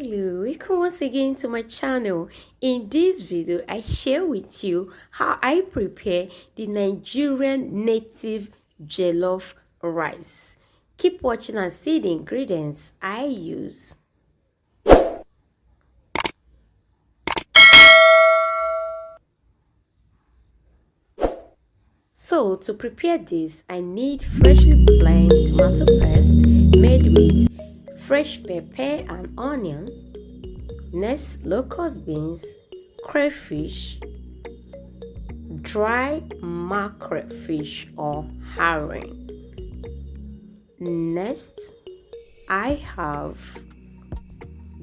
Hello, welcome once again to my channel. In this video, I share with you how I prepare the Nigerian native jollof rice. Keep watching and see the ingredients I use. So to prepare this, I need freshly blended tomato paste made with fresh pepper and onions. Next, locust beans, crayfish, dry mackerel fish or herring. Next, I have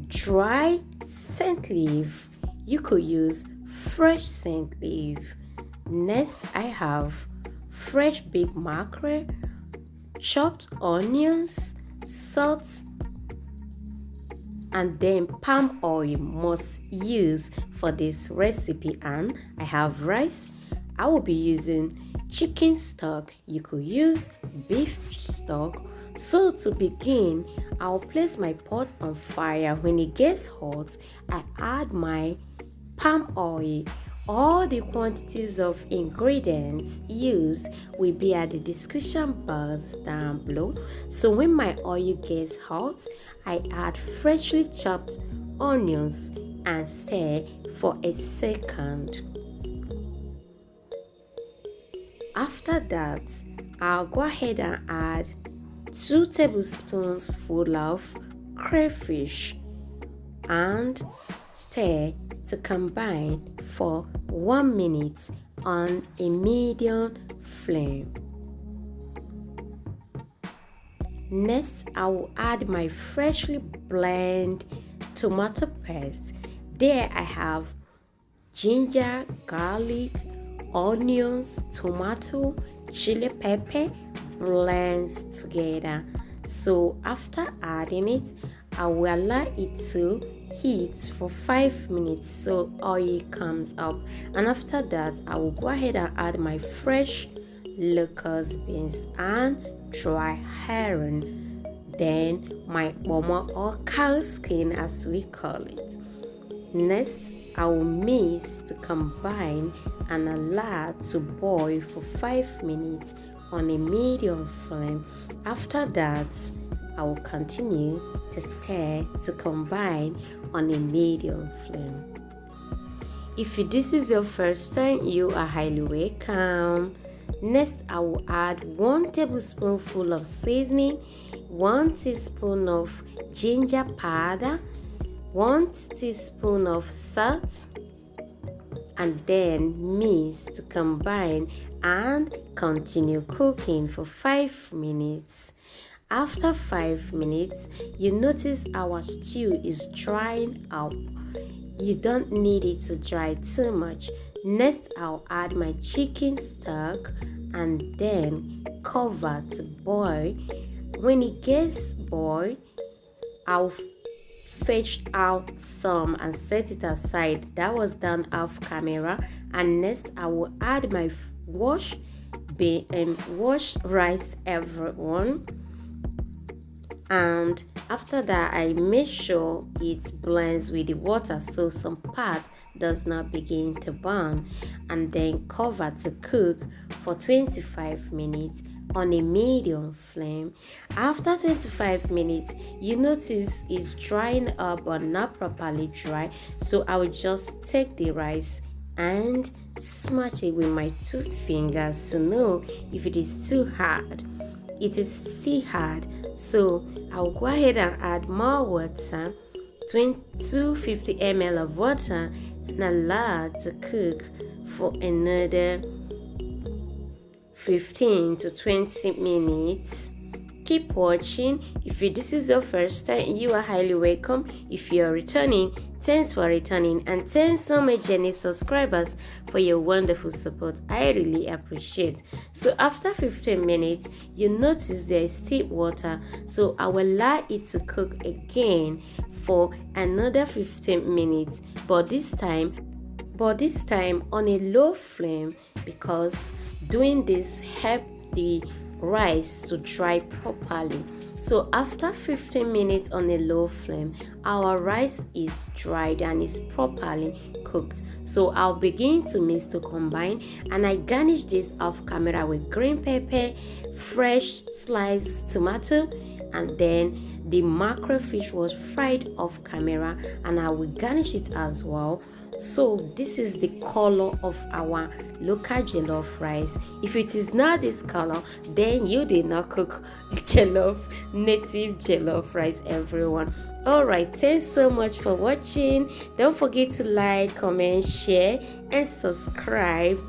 dry scent leaf. You could use fresh scent leaf. Next, I have fresh big mackerel, chopped onions, salt, and then palm oil must use for this recipe. And I have rice. I will be using chicken stock. You could use beef stock. So to begin, I'll place my pot on fire. When it gets hot, I add my palm oil. All the quantities of ingredients used will be at the description box down below. So when my oil gets hot, I add freshly chopped onions and stir for a second. After that, I'll go ahead and add 2 tablespoons full of crayfish and stir to combine for 1 minute on a medium flame. Next, I will add my freshly blended tomato paste. There I have ginger, garlic, onions, tomato, chili pepper blends together. So after adding it, I will allow it to heat for 5 minutes so oil comes up, and after that I will go ahead and add my fresh locust beans and dry herring, then my kpomo or cowskin as we call it. Next, I will mix to combine and allow to boil for 5 minutes on a medium flame. After that, I will continue to stir to combine on a medium flame. If this is your first time, you are highly welcome. Next, I will add 1 tablespoonful of seasoning, 1 teaspoon of ginger powder, 1 teaspoon of salt, and then mix to combine and continue cooking for 5 minutes. After 5 minutes, you notice our stew is drying up. You don't need it to dry too much. Next, I'll add my chicken stock and then cover to boil. When it gets boiled, I'll fetch out some and set it aside. That was done off camera. And next, I will add my wash rice everyone. And after that, I make sure it blends with the water so some part does not begin to burn, and then cover to cook for 25 minutes on a medium flame. After 25 minutes, you notice it's drying up but not properly dry, so I will just take the rice and smash it with my 2 fingers to know if it is too hard. It is still hard, so I'll go ahead and add more water, 250 ml of water, and allow it to cook for another 15 to 20 minutes. Keep watching. If this is your first time, you are highly welcome. If you are returning, thanks for returning, and thanks so much Jenny subscribers for your wonderful support. I really appreciate. So after 15 minutes, you notice there is still water, so I will allow it to cook again for another 15 minutes, but this time on a low flame, because doing this helps the rice to dry properly. So after 15 minutes on a low flame, our rice is dried and is properly cooked. So I'll begin to mix to combine, and I garnish this off camera with green pepper, fresh sliced tomato, and then the mackerel fish was fried off camera, and I will garnish it as well. So this is the color of our local jollof rice. If it is not this color, then you did not cook native jollof rice, everyone. All right, thanks so much for watching. Don't forget to like, comment, share, and subscribe.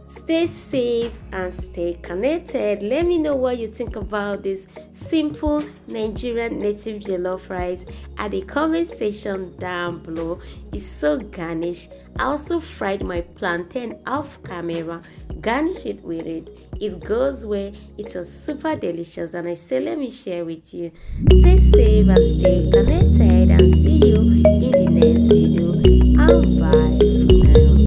Stay safe and stay connected. Let me know what you think about this simple Nigerian native jollof rice at the comment section down below. It's so garnished. I also fried my plantain off camera, garnish it with it. It goes where it was super delicious, and I say let me share with you. Stay safe and stay connected, and see you in the next video. And bye.